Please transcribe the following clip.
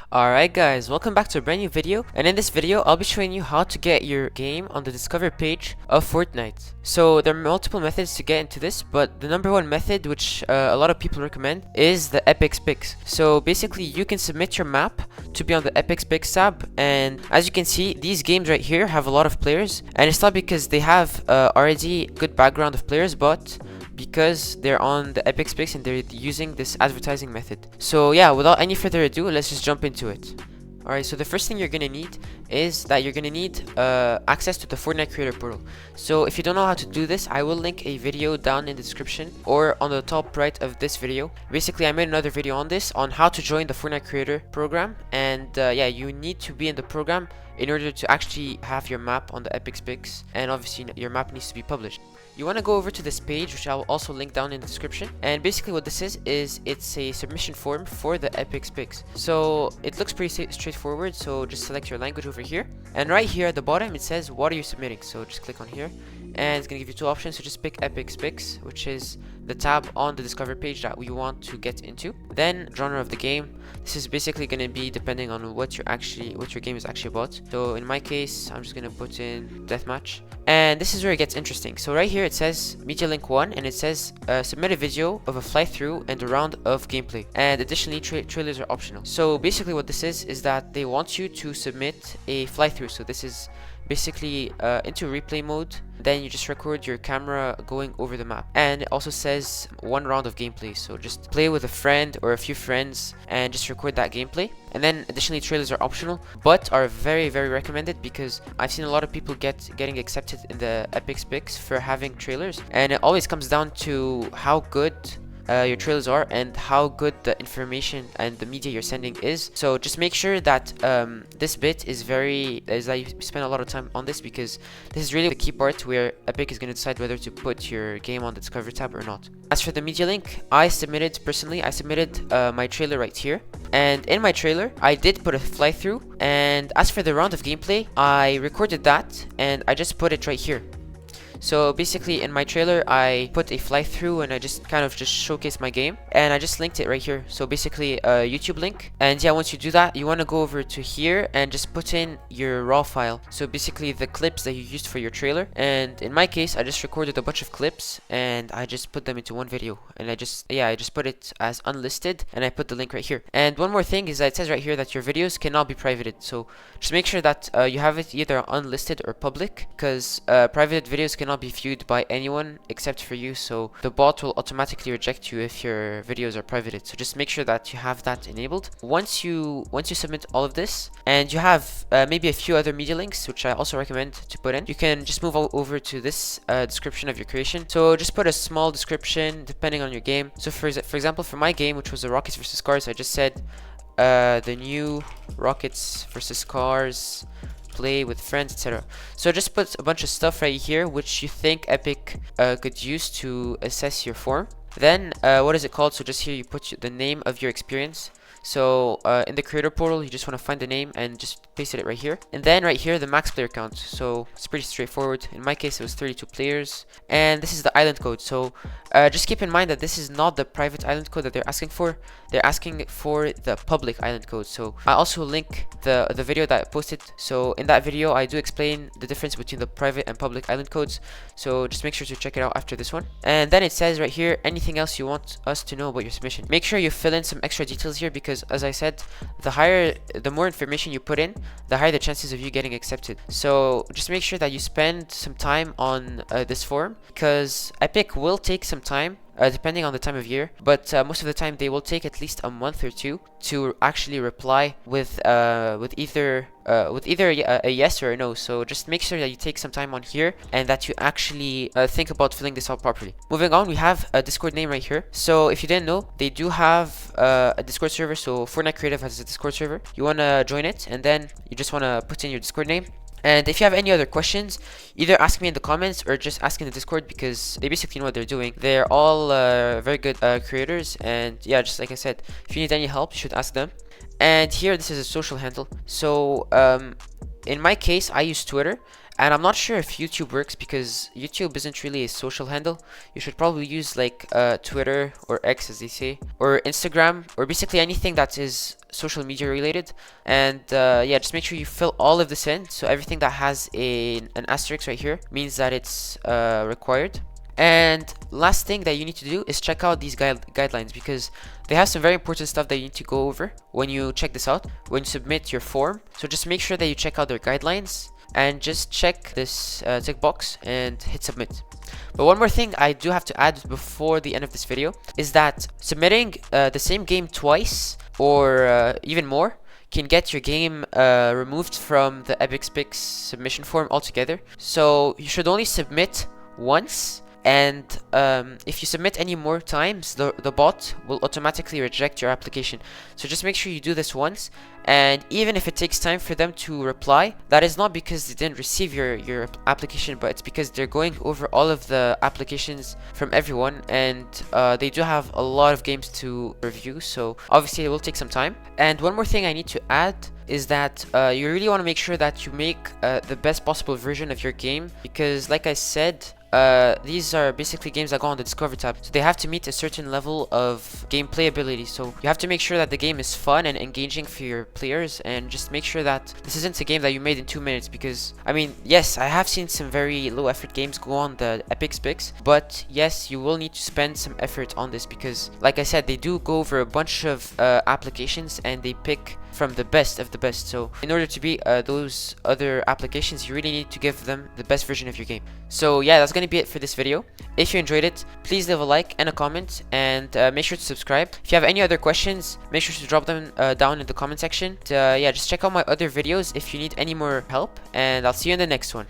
Alright guys, welcome back to a brand new video, and in this video I'll be showing you how to get your game on the discover page of Fortnite. So there are multiple methods to get into this, but the number one method which a lot of people recommend is the Epic Picks. So basically you can submit your map to be on the Epic Picks tab, and as you can see these games right here have a lot of players, and it's not because they have already good background of players, but because they're on the Epic Picks and they're using this advertising method. So yeah, without any further ado, let's just jump into it. Alright, so the first thing you're gonna need is that you're gonna need access to the Fortnite creator portal. So if you don't know how to do this, I will link a video down in the description or on the top right of this video. Basically, I made another video on this, on how to join the Fortnite creator program, and yeah, you need to be in the program in order to actually have your map on the Epic Picks, and obviously your map needs to be published. You want to go over to this page, which I will also link down in the description, and basically what this is it's a submission form for the Epic Picks. So it looks pretty straightforward, so just select your language over here, and right here at the bottom it says what are you submitting. So just click on here and it's gonna give you two options. So just pick Epic Picks, which is the tab on the discover page that we want to get into. Then genre of the game, this is basically gonna be depending on what your game is actually about. So in my case, I'm just gonna put in deathmatch, and this is where it gets interesting. So right here it says media link 1, and it says submit a video of a fly through and a round of gameplay, and additionally trailers are optional. So basically what this is that they want you to submit a fly through. So this is basically into replay mode, then you just record your camera going over the map, and it also says one round of gameplay. So just play with a friend or a few friends and just record that gameplay. And then additionally trailers are optional but are very recommended, because I've seen a lot of people getting accepted in the Epic Picks for having trailers, and it always comes down to how good your trailers are and how good the information and the media you're sending is. So just make sure that this bit is that you spend a lot of time on this, because this is really the key part where Epic is going to decide whether to put your game on the Discover tab or not. As for the media link, I submitted my trailer right here, and in my trailer I did put a fly through, and as for the round of gameplay, I recorded that and I just put it right here. So basically in my trailer I put a fly through and I just showcased my game, and I just linked it right here. So basically a YouTube link, and yeah, once you do that you want to go over to here and just put in your raw file. So basically the clips that you used for your trailer, and in my case I just recorded a bunch of clips and I just put them into one video, and I just put it as unlisted, and I put the link right here. And one more thing is that it says right here that your videos cannot be privated, so just make sure that you have it either unlisted or public, because private videos cannot be viewed by anyone except for you, so the bot will automatically reject you if your videos are privated. So just make sure that you have that enabled. Once you submit all of this, and you have maybe a few other media links which I also recommend to put in, you can just move over to this description of your creation. So just put a small description depending on your game. So for example, for my game, which was the Rockets versus Cars, I just said the new Rockets versus Cars, play with friends, etc. So just put a bunch of stuff right here which you think Epic could use to assess your form. Then what is it called? So just here you put the name of your experience. So in the creator portal you just want to find the name and just paste it right here, and then right here the max player count. So it's pretty straightforward. In my case it was 32 players, and this is the island code. So just keep in mind that this is not the private island code that they're asking for. They're asking for the public island code. So I also link the video that I posted. So in that video I do explain the difference between the private and public island codes, so just make sure to check it out after this one. And then it says right here anything else you want us to know about your submission. Make sure you fill in some extra details here, because as I said, the more information you put in, the higher the chances of you getting accepted. So just make sure that you spend some time on this form, because Epic will take some time depending on the time of year, but most of the time they will take at least a month or two to actually reply with either a yes or a no. So just make sure that you take some time on here and that you actually think about filling this out properly. Moving on, we have a Discord name right here. So if you didn't know, they do have a Discord server. So Fortnite Creative has a Discord server. You want to join it, and then you just want to put in your Discord name. And if you have any other questions, either ask me in the comments or just ask in the Discord, because they basically know what they're doing. They're all very good creators, and yeah, just like I said, if you need any help you should ask them. And here, this is a social handle. So in my case I use Twitter, And I'm not sure if YouTube works because YouTube isn't really a social handle. You should probably use like Twitter or X as they say, or Instagram, or basically anything that is social media related. And yeah, just make sure you fill all of this in. So everything that has an asterisk right here means that it's required. And last thing that you need to do is check out these guidelines, because they have some very important stuff that you need to go over when you check this out, when you submit your form. So just make sure that you check out their guidelines and just check this tick box and hit submit. But one more thing I do have to add before the end of this video is that submitting the same game twice or even more can get your game removed from the EpicSpix submission form altogether. So you should only submit once, and if you submit any more times, the bot will automatically reject your application. So just make sure you do this once, and even if it takes time for them to reply, that is not because they didn't receive your application, but it's because they're going over all of the applications from everyone, and they do have a lot of games to review, so obviously it will take some time. And one more thing I need to add is that you really want to make sure that you make the best possible version of your game, because like I said, these are basically games that go on the Discover tab, so they have to meet a certain level of gameplay ability. So you have to make sure that the game is fun and engaging for your players, and just make sure that this isn't a game that you made in 2 minutes, because I mean, yes, I have seen some very low effort games go on the EpicSpix, but yes, you will need to spend some effort on this, because like I said, they do go over a bunch of applications and they pick from the best of the best. So in order to beat those other applications, you really need to give them the best version of your game. So yeah, that's gonna be it for this video. If you enjoyed it, please leave a like and a comment, and make sure to subscribe. If you have any other questions, make sure to drop them down in the comment section. Yeah, just check out my other videos if you need any more help, and I'll see you in the next one.